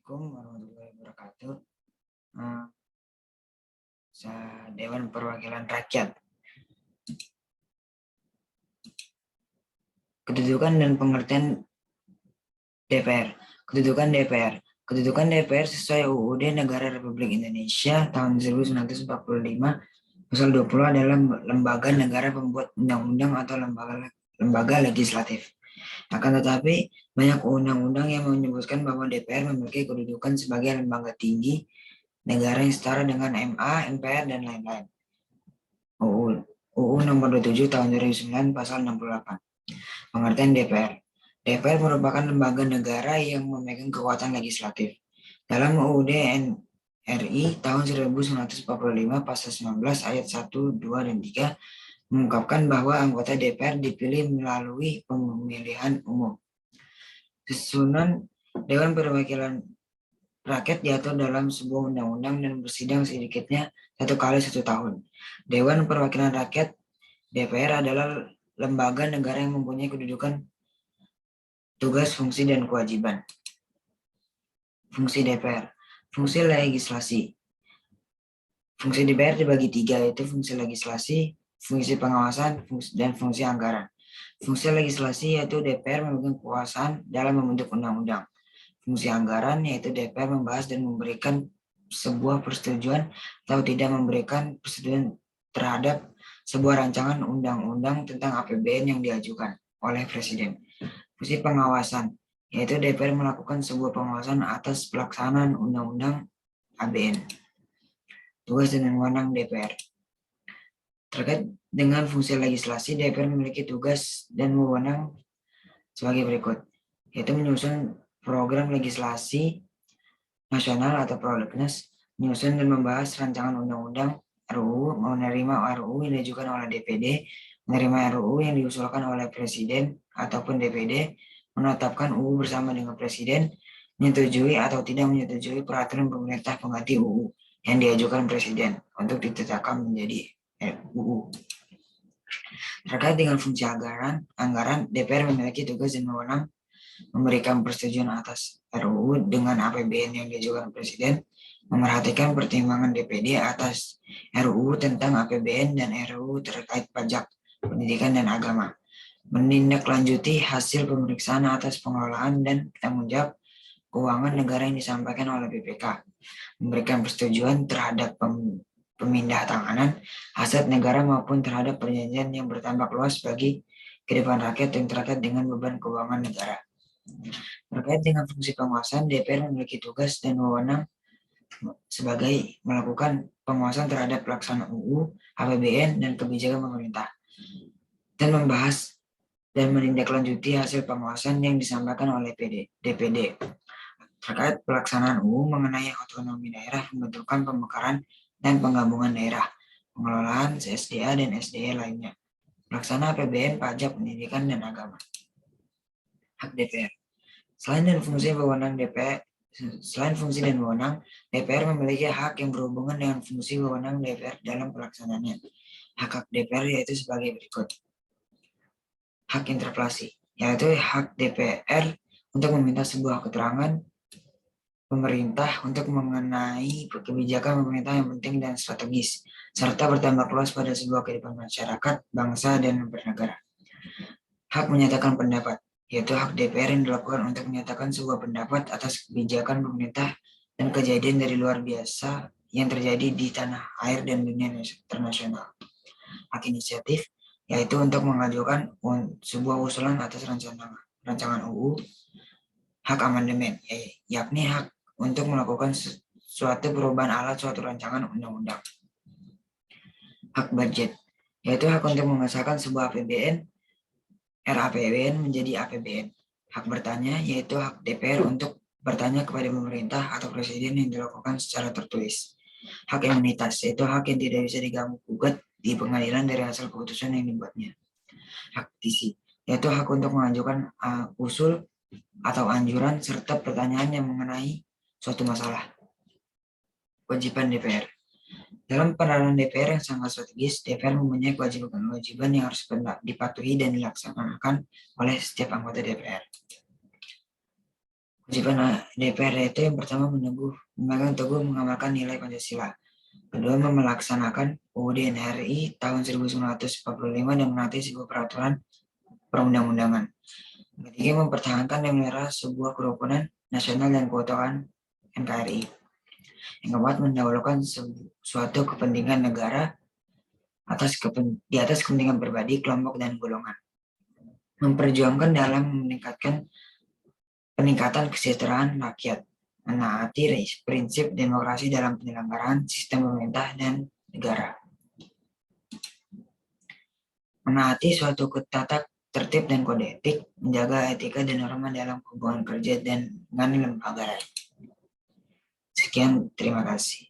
Assalamualaikum warahmatullahi wabarakatuh. Dewan Perwakilan Rakyat. Kedudukan dan pengertian DPR. Kedudukan DPR. Kedudukan DPR sesuai UUD Negara Republik Indonesia tahun 1945 pasal 20 adalah lembaga negara pembuat undang-undang atau lembaga legislatif. Akan tetapi, banyak undang-undang yang menyebutkan bahwa DPR memiliki kedudukan sebagai lembaga tinggi negara yang setara dengan MA, MPR, dan lain-lain. UU nomor 27 tahun 2009 pasal 68. Pengertian DPR. DPR merupakan lembaga negara yang memegang kekuatan legislatif. Dalam UUD RI tahun 1945 pasal 19 ayat 1, 2, dan 3 mengungkapkan bahwa anggota DPR dipilih melalui pemilihan umum. Susunan Dewan Perwakilan Rakyat diatur dalam sebuah undang-undang dan bersidang sedikitnya 1 kali 1 tahun. Dewan Perwakilan Rakyat DPR adalah lembaga negara yang mempunyai kedudukan, tugas, fungsi, dan kewajiban. Fungsi DPR. Fungsi legislasi. Fungsi DPR dibagi 3, yaitu fungsi legislasi, fungsi pengawasan, dan fungsi anggaran. Fungsi legislasi yaitu DPR memegang kekuasaan dalam membentuk undang-undang. Fungsi anggaran yaitu DPR membahas dan memberikan sebuah persetujuan atau tidak memberikan persetujuan terhadap sebuah rancangan undang-undang tentang APBN yang diajukan oleh Presiden. Fungsi pengawasan yaitu DPR melakukan sebuah pengawasan atas pelaksanaan undang-undang ABN. Tugas dan wewenang DPR. Terkait dengan fungsi legislasi, DPR memiliki tugas dan wewenang sebagai berikut, yaitu menyusun program legislasi nasional atau prolegnas, menyusun dan membahas rancangan undang-undang RUU, menerima RUU yang diajukan oleh DPD, menerima RUU yang diusulkan oleh Presiden ataupun DPD, menetapkan UU bersama dengan Presiden, menyetujui atau tidak menyetujui peraturan pemerintah pengganti UU yang diajukan Presiden untuk ditetapkan menjadi UU. Terkait dengan fungsi anggaran, DPR memiliki tugas dan wewenang memberikan persetujuan atas RUU dengan APBN yang diajukan Presiden, memerhatikan pertimbangan DPD atas RUU tentang APBN dan RUU terkait pajak, pendidikan, dan agama, menindaklanjuti hasil pemeriksaan atas pengelolaan dan tanggung jawab keuangan negara yang disampaikan oleh BPK, memberikan persetujuan terhadap pemindah tanganan aset negara maupun terhadap perjanjian yang bertambah luas bagi kehidupan rakyat yang terkait dengan beban keuangan negara. Terkait dengan fungsi pengawasan, DPR memiliki tugas dan wewenang sebagai melakukan pengawasan terhadap pelaksanaan UU, APBN, dan kebijakan pemerintah, dan membahas dan menindaklanjuti hasil pengawasan yang disampaikan oleh DPD terkait pelaksanaan UU mengenai otonomi daerah, pembentukan, pemekaran, dan penggabungan daerah, pengelolaan CSDA dan SDA lainnya, pelaksanaan APBN, pajak, pendidikan, dan agama. Hak DPR. Selain fungsi dan wewenang, DPR memiliki hak yang berhubungan dengan fungsi wewenang DPR dalam pelaksanaannya. Hak DPR yaitu sebagai berikut. Hak interpelasi, yaitu hak DPR untuk meminta sebuah keterangan pemerintah untuk mengenai kebijakan pemerintah yang penting dan strategis, serta bertambah luas pada sebuah kehidupan masyarakat, bangsa, dan bernegara. Hak menyatakan pendapat, yaitu hak DPR yang dilakukan untuk menyatakan sebuah pendapat atas kebijakan pemerintah dan kejadian dari luar biasa yang terjadi di tanah air dan dunia internasional. Hak inisiatif, yaitu untuk mengajukan sebuah usulan atas rancangan UU. Hak amandemen, yakni hak untuk melakukan suatu perubahan alat suatu rancangan undang-undang. Hak budget, yaitu hak untuk mengesahkan sebuah APBN, RAPBN menjadi APBN. Hak bertanya, yaitu hak DPR untuk bertanya kepada pemerintah atau presiden yang dilakukan secara tertulis. Hak imunitas, yaitu hak yang tidak bisa diganggu-gugat di pengadilan dari hasil keputusan yang dibuatnya. Hak petisi, yaitu hak untuk mengajukan usul atau anjuran serta pertanyaan yang mengenai suatu masalah. Kewajiban DPR. Dalam peranan DPR yang sangat strategis, DPR mempunyai kewajiban yang harus dipatuhi dan dilaksanakan oleh setiap anggota DPR. Kewajiban DPR itu yang pertama memegang teguh mengamalkan nilai Pancasila. Kedua, melaksanakan UUD NRI tahun 1945 dan menaati sebuah peraturan perundang-undangan. Ketiga, mempertahankan dan memelihara sebuah kerukunan nasional dan keutuhan NKRI. Yang keempat, mendahulukan suatu kepentingan negara di atas kepentingan pribadi, kelompok, dan golongan. Memperjuangkan dalam peningkatan kesejahteraan rakyat, menaati prinsip demokrasi dalam penyelenggaraan sistem pemerintah dan negara. Menaati suatu tata tertib dan kode etik, menjaga etika dan norma dalam hubungan kerja dan dengan lembaga lain. Sekian, terima kasih.